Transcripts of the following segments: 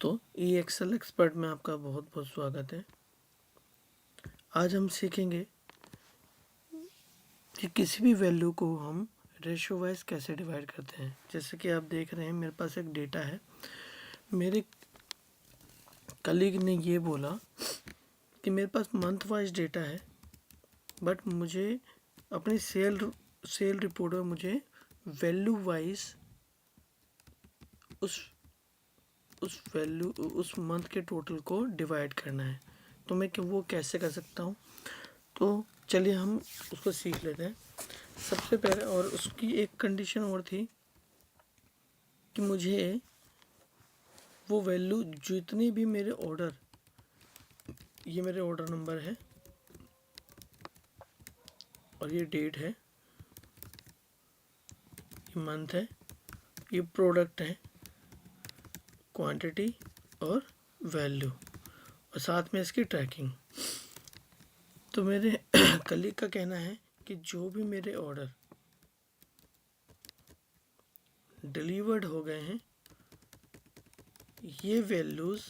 दोस्तों, ई Excel expert में आपका बहुत बहुत स्वागत है। आज हम सीखेंगे कि किसी भी वैल्यू को हम रेशियो वाइज कैसे डिवाइड करते हैं। जैसे कि आप देख रहे हैं मेरे पास एक डेटा है। मेरे कलीग ने ये बोला कि मेरे पास मंथ वाइज डेटा है, बट मुझे अपनी सेल रिपोर्ट में मुझे वैल्यू वाइज उस मंथ के टोटल को डिवाइड करना है। तो मैं वो कैसे कर सकता हूँ, तो चलिए हम उसको सीख लेते हैं। सबसे पहले, और उसकी एक कंडीशन और थी कि मुझे वो वैल्यू जितने भी मेरे ऑर्डर, ये मेरे ऑर्डर नंबर है और ये डेट है, ये मंथ है, ये प्रोडक्ट है, क्वांटिटी और वैल्यू, और साथ में इसकी ट्रैकिंग। तो मेरे कलीग का कहना है कि जो भी मेरे ऑर्डर डिलीवर्ड हो गए हैं, ये वैल्यूज़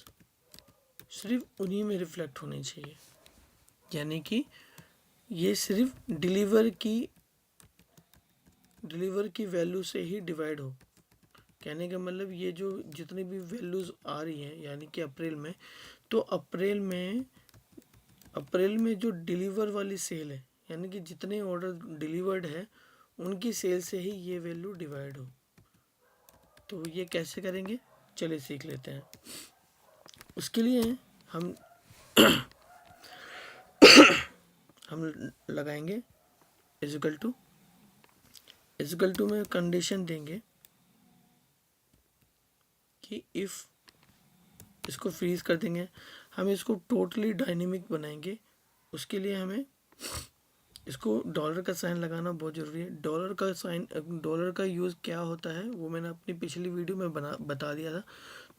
सिर्फ उन्हीं में रिफ्लेक्ट होनी चाहिए। यानी कि ये सिर्फ डिलीवर की वैल्यू से ही डिवाइड हो। कहने का मतलब ये जो जितनी भी वैल्यूज़ आ रही हैं, यानी कि अप्रैल में, तो अप्रैल में जो डिलीवर वाली सेल है, यानी कि जितने ऑर्डर डिलीवर्ड है उनकी सेल से ही ये वैल्यू डिवाइड हो। तो ये कैसे करेंगे, चलिए सीख लेते हैं। उसके लिए हम लगाएंगे इक्वल टू में कंडीशन देंगे कि इफ़, इसको फ्रीज कर देंगे। हम इसको टोटली डायनेमिक बनाएंगे। उसके लिए हमें इसको डॉलर का साइन लगाना बहुत ज़रूरी है। डॉलर का यूज़ क्या होता है वो मैंने अपनी पिछली वीडियो में बता दिया था।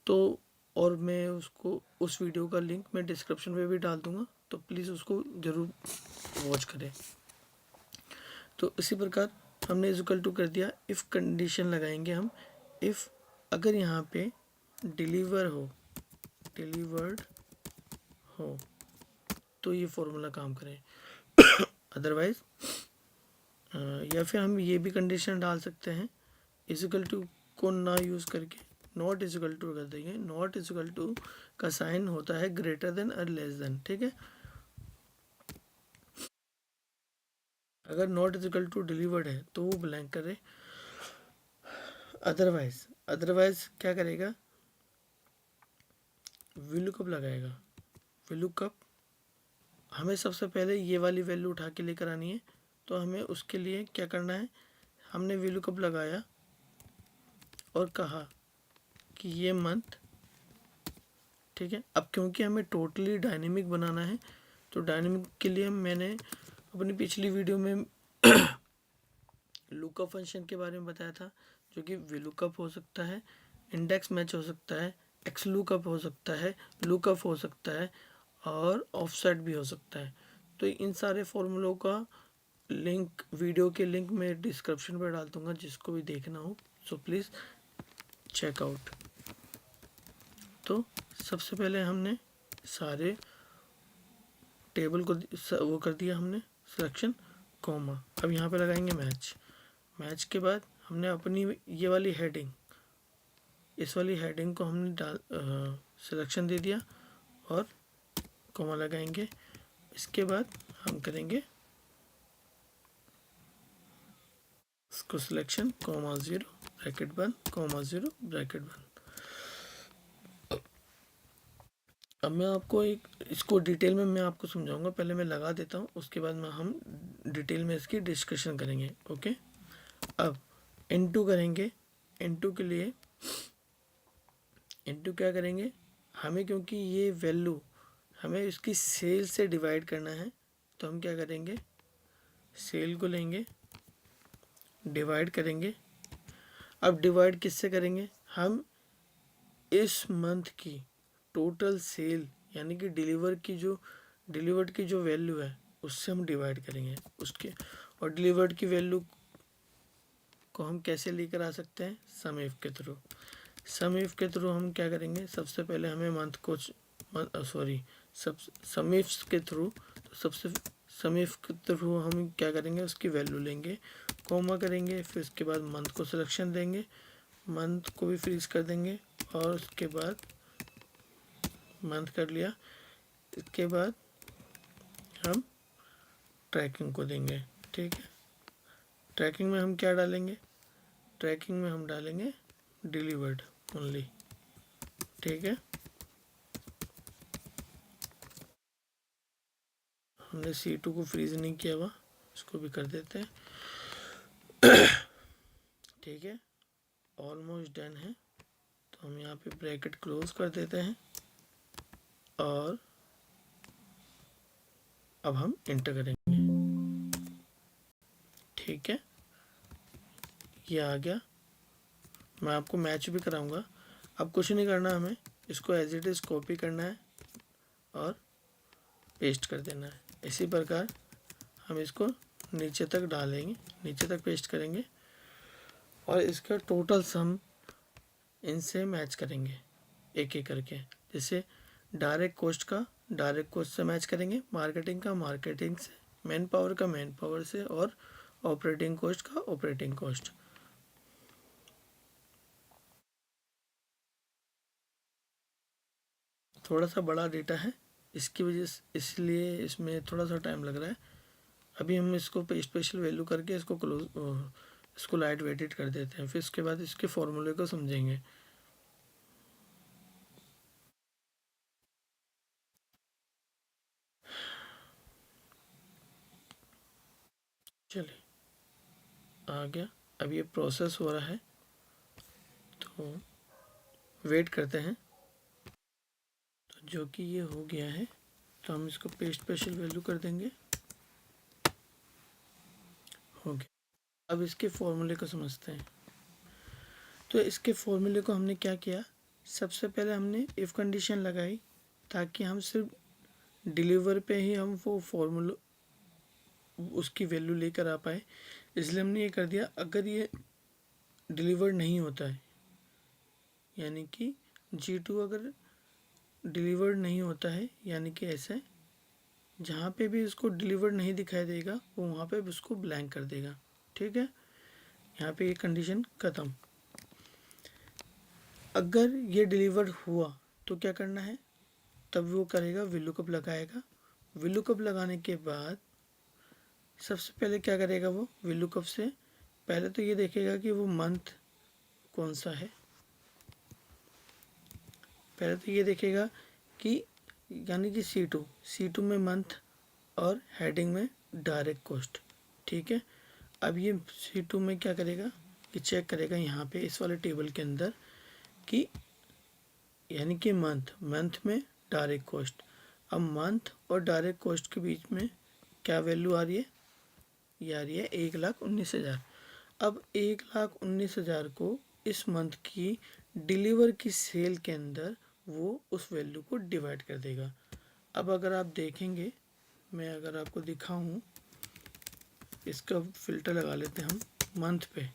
तो और मैं उस वीडियो का लिंक मैं डिस्क्रिप्शन में भी डाल दूंगा, तो प्लीज़ उसको ज़रूर वॉच करें। तो इसी प्रकार हमने इक्वल टू कर दिया। इफ़ कंडीशन लगाएंगे हम, इफ़ अगर यहाँ पे डिलीवर्ड हो तो ये फॉर्मूला काम करे, अदरवाइज या फिर हम ये भी कंडीशन डाल सकते हैं, इक्वल टू को ना यूज़ करके नॉट इक्वल टू कर देंगे। नॉट इक्वल टू का साइन होता है ग्रेटर देन और लेस देन, ठीक है। अगर नॉट इक्वल टू डिलीवर्ड है तो वो ब्लैंक करे। अदरवाइज क्या करेगा, VLOOKUP लगाएगा। VLOOKUP हमें सबसे पहले ये वाली वैल्यू उठा के लेकर आनी है। तो हमें उसके लिए क्या करना है, हमने VLOOKUP लगाया और कहा कि ये मंथ, ठीक है। अब क्योंकि हमें टोटली डायनेमिक बनाना है, तो डायनेमिक के लिए मैंने अपनी पिछली वीडियो में लुकअप फंक्शन के बारे में बताया था, जो कि VLOOKUP हो सकता है, इंडेक्स मैच हो सकता है, XLOOKUP हो सकता है, लुकअप हो सकता है और ऑफसेट भी हो सकता है। तो इन सारे फॉर्मूलों का लिंक, वीडियो के लिंक मैं डिस्क्रिप्शन पर डाल दूंगा, जिसको भी देखना हो सो प्लीज़ चेक आउट। तो सबसे पहले हमने सारे टेबल को वो कर दिया हमने सिलेक्शन, कॉमा। अब यहाँ पे लगाएंगे मैच के बाद हमने अपनी ये वाली हेडिंग, इस वाली हेडिंग को हमने सिलेक्शन दे दिया और कॉमा लगाएंगे। इसके बाद हम करेंगे इसको सिलेक्शन, कॉमा 0 ब्रैकेट बंद, कॉमा 0 ब्रैकेट बंद। अब मैं आपको इसको डिटेल में मैं आपको समझाऊंगा। पहले मैं लगा देता हूँ, उसके बाद में हम डिटेल में इसकी डिस्कशन करेंगे, ओके। अब इनटू करेंगे। इनटू के लिए इनटू क्या करेंगे, हमें क्योंकि ये वैल्यू हमें इसकी सेल से डिवाइड करना है, तो हम क्या करेंगे, सेल को लेंगे, डिवाइड करेंगे। अब डिवाइड किससे करेंगे, हम इस मंथ की टोटल सेल, यानी कि डिलीवर्ड की जो वैल्यू है उससे हम डिवाइड करेंगे उसके। और डिलीवर्ड की वैल्यू को हम कैसे लेकर आ सकते हैं, सम इफ के थ्रू। सम इफ के थ्रू हम क्या करेंगे, सबसे पहले हमें मंथ को सम इफ्स के थ्रू, तो सबसे सम इफ के थ्रू हम क्या करेंगे, उसकी वैल्यू लेंगे, कोमा करेंगे, फिर उसके बाद मंथ को सिलेक्शन देंगे, मंथ को भी फ्रीज कर देंगे, और उसके बाद मंथ कर लिया, इसके बाद हम ट्रैकिंग को देंगे। ठीक है, ट्रैकिंग में हम क्या डालेंगे, ट्रैकिंग में हम डालेंगे डिलीवर्ड ओनली। ठीक है, हमने C2 को फ्रीज नहीं किया हुआ, इसको भी कर देते हैं। ठीक है, ऑलमोस्ट डन है, तो हम यहाँ पे ब्रैकेट क्लोज कर देते हैं, और अब हम इंटर करेंगे। ठीक है, ये आ गया, मैं आपको मैच भी कराऊंगा। अब कुछ नहीं करना, हमें इसको एज इट इज़ कॉपी करना है और पेस्ट कर देना है। इसी प्रकार हम इसको नीचे तक डालेंगे, नीचे तक पेस्ट करेंगे, और इसका टोटल सम इनसे मैच करेंगे एक एक करके। जैसे डायरेक्ट कॉस्ट का डायरेक्ट कॉस्ट से मैच करेंगे, मार्केटिंग का मार्केटिंग से, मैन पावर का मैन पावर से, और ऑपरेटिंग कॉस्ट का ऑपरेटिंग कॉस्ट। थोड़ा सा बड़ा डेटा है, इसकी वजह से, इसलिए इसमें थोड़ा सा टाइम लग रहा है। अभी हम इसको स्पेशल वैल्यू करके इसको क्लोज, इसको लाइट वेटेड कर देते हैं, फिर उसके बाद इसके फॉर्मूले को समझेंगे। चलिए, आ गया, अब ये प्रोसेस हो रहा है, तो वेट करते हैं। तो जो कि ये हो गया है, तो हम इसको पेस्ट स्पेशल वैल्यू कर देंगे, हो गया। अब इसके फॉर्मूले को समझते हैं। तो इसके फॉर्मूले को हमने क्या किया, सबसे पहले हमने इफ़ कंडीशन लगाई, ताकि हम सिर्फ डिलीवर पे ही हम वो फॉर्मूला उसकी वैल्यू लेकर आ पाए। इसलिए हमने ये कर दिया, अगर ये डिलीवर नहीं होता है, यानी कि G2 अगर डिलीवर्ड नहीं होता है, यानी कि ऐसे जहाँ पे भी इसको डिलीवर्ड नहीं दिखाई देगा, वो वहाँ पे उसको ब्लैंक कर देगा। ठीक है, यहाँ पे ये कंडीशन ख़त्म। अगर ये डिलीवर्ड हुआ तो क्या करना है, तब वो करेगा विलुकअप लगाएगा। विलुकअप लगाने के बाद सबसे पहले क्या करेगा, वो विलुकअप से पहले तो ये देखेगा कि वो मंथ कौन सा है। पहले तो ये देखेगा कि यानी कि C2 में मंथ और हेडिंग में डायरेक्ट कॉस्ट। ठीक है, अब ये C2 में क्या करेगा कि चेक करेगा यहाँ पे इस वाले टेबल के अंदर कि यानी कि मंथ में डायरेक्ट कॉस्ट। अब मंथ और डायरेक्ट कॉस्ट के बीच में क्या वैल्यू आ रही है, ये आ रही है 1,19,000। अब 1,19,000 को इस मंथ की डिलीवर की सेल के अंदर वो उस वैल्यू को डिवाइड कर देगा। अब अगर आप देखेंगे, मैं अगर आपको दिखाऊं, इसका फ़िल्टर लगा लेते हैं हम मंथ पे।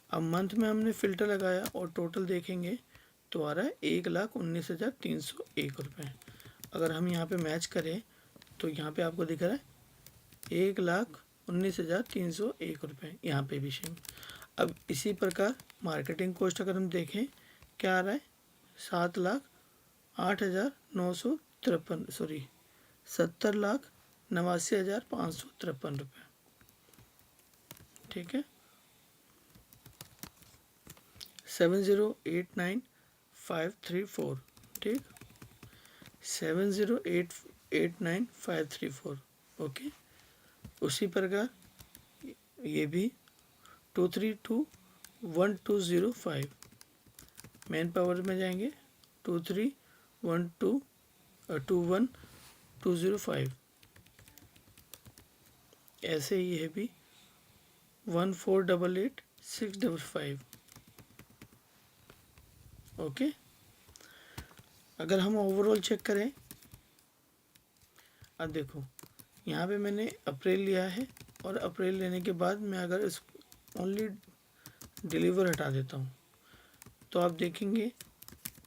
अब मंथ में हमने फ़िल्टर लगाया और टोटल देखेंगे तो आ रहा है 1,19,301 रुपये। अगर हम यहाँ पे मैच करें तो यहाँ पे आपको दिख रहा है 1,19,301 रुपये, यहाँ पे भी सेम। अब इसी प्रकार मार्केटिंग कॉस्ट अगर हम देखें, क्या आ रहा है 70,89,553 रुपये। ठीक है, 70,89,534। ठीक, 70,89,534। ओके, उसी प्रकार ये भी 232,1205 मैन पावर में जाएंगे, 23,12,21,205। ऐसे ही है भी 14,88,655। ओके, अगर हम ओवरऑल चेक करें, अब देखो यहाँ पे मैंने अप्रैल लिया है, और अप्रैल लेने के बाद मैं अगर इस ओनली डिलीवर हटा देता हूँ, तो आप देखेंगे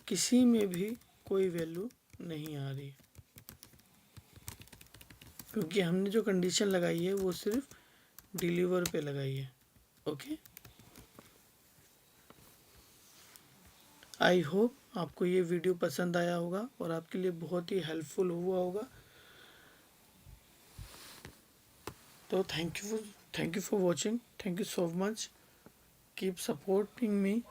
किसी में भी कोई वैल्यू नहीं आ रही, क्योंकि हमने जो कंडीशन लगाई है वो सिर्फ डिलीवर पे लगाई है। ओके, आई होप आपको ये वीडियो पसंद आया होगा और आपके लिए बहुत ही हेल्पफुल हुआ होगा। तो thank you for watching, thank you so much, keep supporting me.